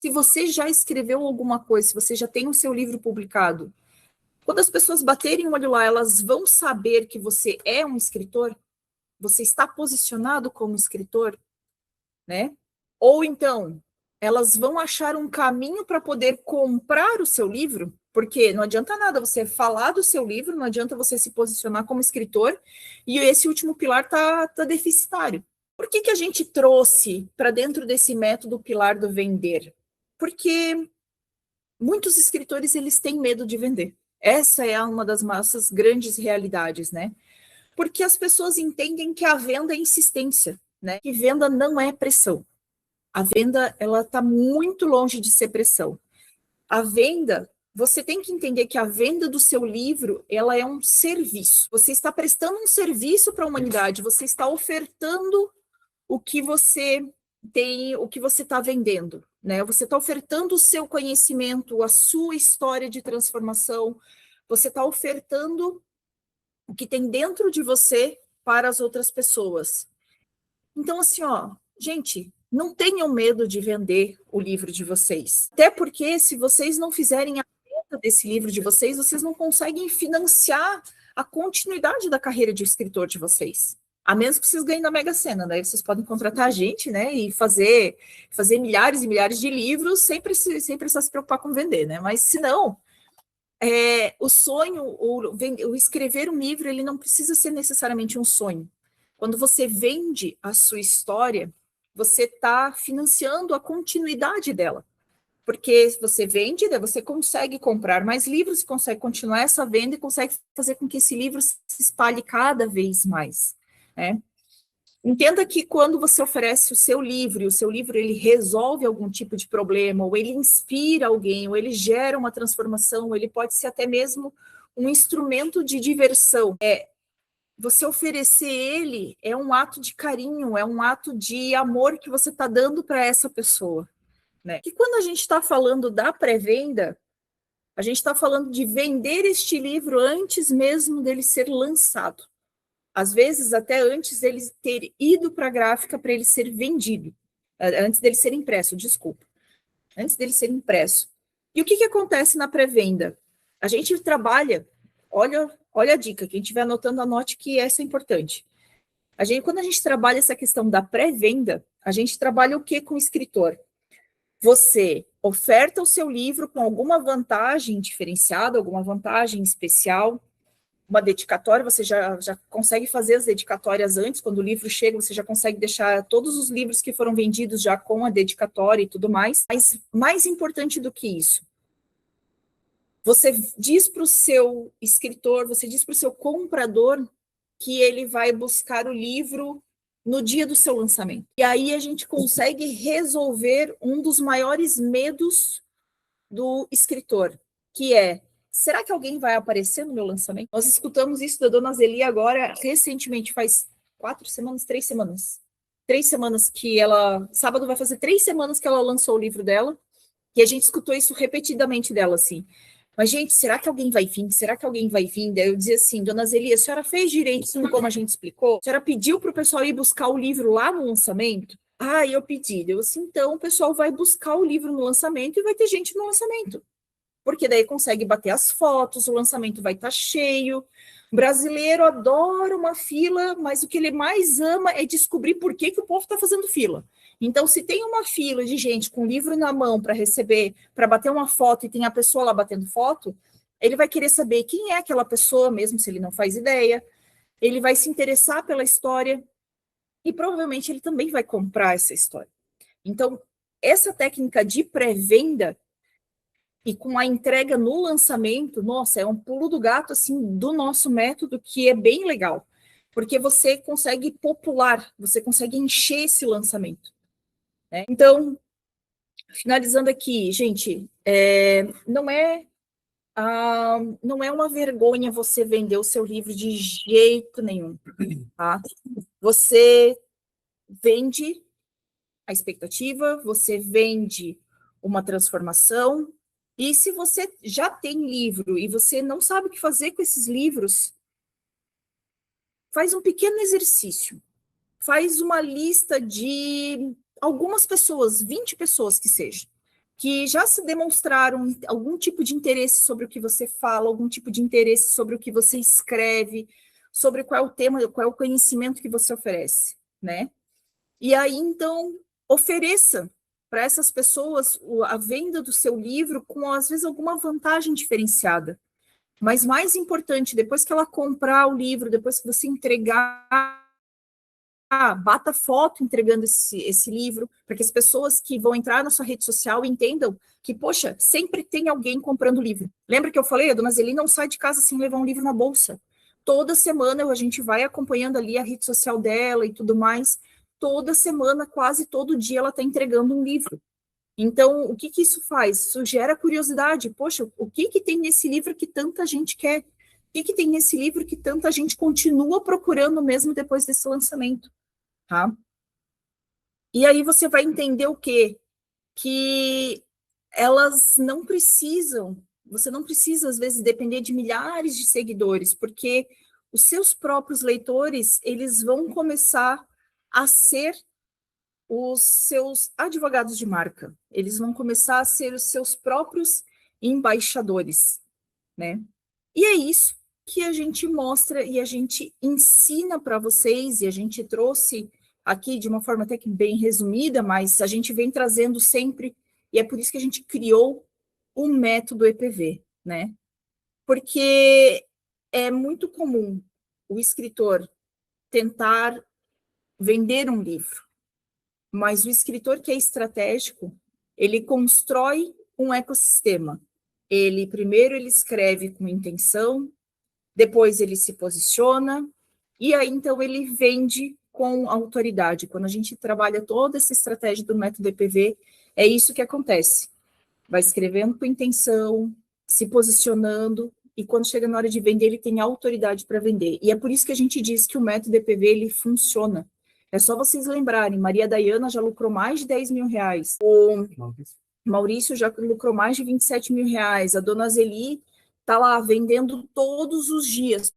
Se você já escreveu alguma coisa, se você já tem o seu livro publicado, quando as pessoas baterem o olho lá, elas vão saber que você é um escritor? Você está posicionado como escritor, né? Ou então, elas vão achar um caminho para poder comprar o seu livro, porque não adianta nada você falar do seu livro, não adianta você se posicionar como escritor, e esse último pilar tá deficitário. Por que a gente trouxe para dentro desse método o pilar do vender? Porque muitos escritores, eles têm medo de vender. Essa é uma das nossas grandes realidades, né? Porque as pessoas entendem que a venda é insistência, né? Que venda não é pressão. A venda, ela está muito longe de ser pressão. A venda, você tem que entender que a venda do seu livro, ela é um serviço. Você está prestando um serviço para a humanidade, você está ofertando o que você tem, o que você está vendendo, né? Você está ofertando o seu conhecimento, a sua história de transformação, você está ofertando o que tem dentro de você para as outras pessoas. Então, assim, ó, gente, não tenham medo de vender o livro de vocês. Até porque, se vocês não fizerem a venda desse livro de vocês, vocês não conseguem financiar a continuidade da carreira de escritor de vocês. A menos que vocês ganhem na Mega Sena, daí vocês podem contratar a gente, né, e fazer milhares e milhares de livros sem precisar se preocupar com vender, né? Mas se não, o sonho, o escrever um livro, ele não precisa ser necessariamente um sonho. Quando você vende a sua história, você está financiando a continuidade dela. Porque se você vende, daí você consegue comprar mais livros, consegue continuar essa venda e consegue fazer com que esse livro se espalhe cada vez mais, né? Entenda que quando você oferece o seu livro, e o seu livro ele resolve algum tipo de problema, ou ele inspira alguém, ou ele gera uma transformação, ou ele pode ser até mesmo um instrumento de diversão. Você oferecer ele é um ato de carinho, é um ato de amor que você está dando para essa pessoa, né? E quando a gente está falando da pré-venda, a gente está falando de vender este livro antes mesmo dele ser lançado. Às vezes, até antes dele ter ido para a gráfica para ele ser vendido. Antes dele ser impresso, desculpa. Antes dele ser impresso. E o que acontece na pré-venda? A gente trabalha, olha a dica, quem estiver anotando, anote que essa é importante. Quando a gente trabalha essa questão da pré-venda, a gente trabalha o que com o escritor? Você oferta o seu livro com alguma vantagem diferenciada, alguma vantagem especial, uma dedicatória, você já consegue fazer as dedicatórias antes, quando o livro chega, você já consegue deixar todos os livros que foram vendidos já com a dedicatória e tudo mais. Mas mais importante do que isso, você diz para o seu escritor, você diz para o seu comprador que ele vai buscar o livro no dia do seu lançamento. E aí a gente consegue resolver um dos maiores medos do escritor, que é: será que alguém vai aparecer no meu lançamento? Nós escutamos isso da dona Zeli agora, recentemente, faz 4 semanas, 3 semanas. 3 semanas que ela... Sábado vai fazer 3 semanas que ela lançou o livro dela, e a gente escutou isso repetidamente dela, assim. Mas, gente, será que alguém vai vir? Será que alguém vai vir? Daí eu dizia assim: dona Zeli, a senhora fez direitinho como a gente explicou? A senhora pediu para o pessoal ir buscar o livro lá no lançamento? Ah, eu pedi. Eu disse: então o pessoal vai buscar o livro no lançamento e vai ter gente no lançamento. Porque daí consegue bater as fotos, o lançamento vai estar cheio. O brasileiro adora uma fila, mas o que ele mais ama é descobrir por que o povo está fazendo fila. Então, se tem uma fila de gente com o livro na mão para receber, para bater uma foto, e tem a pessoa lá batendo foto, ele vai querer saber quem é aquela pessoa, mesmo se ele não faz ideia. Ele vai se interessar pela história e provavelmente ele também vai comprar essa história. Então, essa técnica de pré-venda e com a entrega no lançamento, nossa, é um pulo do gato, assim, do nosso método, que é bem legal, porque você consegue popular, você consegue encher esse lançamento, né? Então, finalizando aqui, gente, não é uma vergonha você vender o seu livro de jeito nenhum, tá? Você vende a expectativa, você vende uma transformação. E se você já tem livro e você não sabe o que fazer com esses livros, faz um pequeno exercício. Faz uma lista de algumas pessoas, 20 pessoas que seja, que já se demonstraram algum tipo de interesse sobre o que você fala, algum tipo de interesse sobre o que você escreve, sobre qual é o tema, qual é o conhecimento que você oferece, né? E aí, então, ofereça para essas pessoas a venda do seu livro com, às vezes, alguma vantagem diferenciada. Mas mais importante, depois que ela comprar o livro, depois que você entregar, bata foto entregando esse livro, para que as pessoas que vão entrar na sua rede social entendam que, poxa, sempre tem alguém comprando livro. Lembra que eu falei, a dona Zeli não sai de casa sem levar um livro na bolsa. Toda semana a gente vai acompanhando ali a rede social dela e tudo mais. Toda semana, quase todo dia, ela está entregando um livro. Então, o que que isso faz? Isso gera curiosidade. Poxa, o que que tem nesse livro que tanta gente quer? O que que tem nesse livro que tanta gente continua procurando mesmo depois desse lançamento? Tá? E aí você vai entender o quê? Que elas não precisam, você não precisa, às vezes, depender de milhares de seguidores, porque os seus próprios leitores, eles vão começar a ser os seus advogados de marca. Eles vão começar a ser os seus próprios embaixadores, né? E é isso que a gente mostra e a gente ensina para vocês, e a gente trouxe aqui de uma forma até que bem resumida, mas a gente vem trazendo sempre, e é por isso que a gente criou o método EPV, né? Porque é muito comum o escritor tentar vender um livro, mas o escritor que é estratégico, ele constrói um ecossistema. Ele primeiro ele escreve com intenção, depois ele se posiciona, e aí então ele vende com autoridade. Quando a gente trabalha toda essa estratégia do método EPV, é isso que acontece. Vai escrevendo com intenção, se posicionando, e quando chega na hora de vender, ele tem autoridade para vender. E é por isso que a gente diz que o método EPV, ele funciona. É só vocês lembrarem, Maria Dayana já lucrou mais de 10 mil reais. O Maurício já lucrou mais de 27 mil reais. A dona Zeli está lá vendendo todos os dias.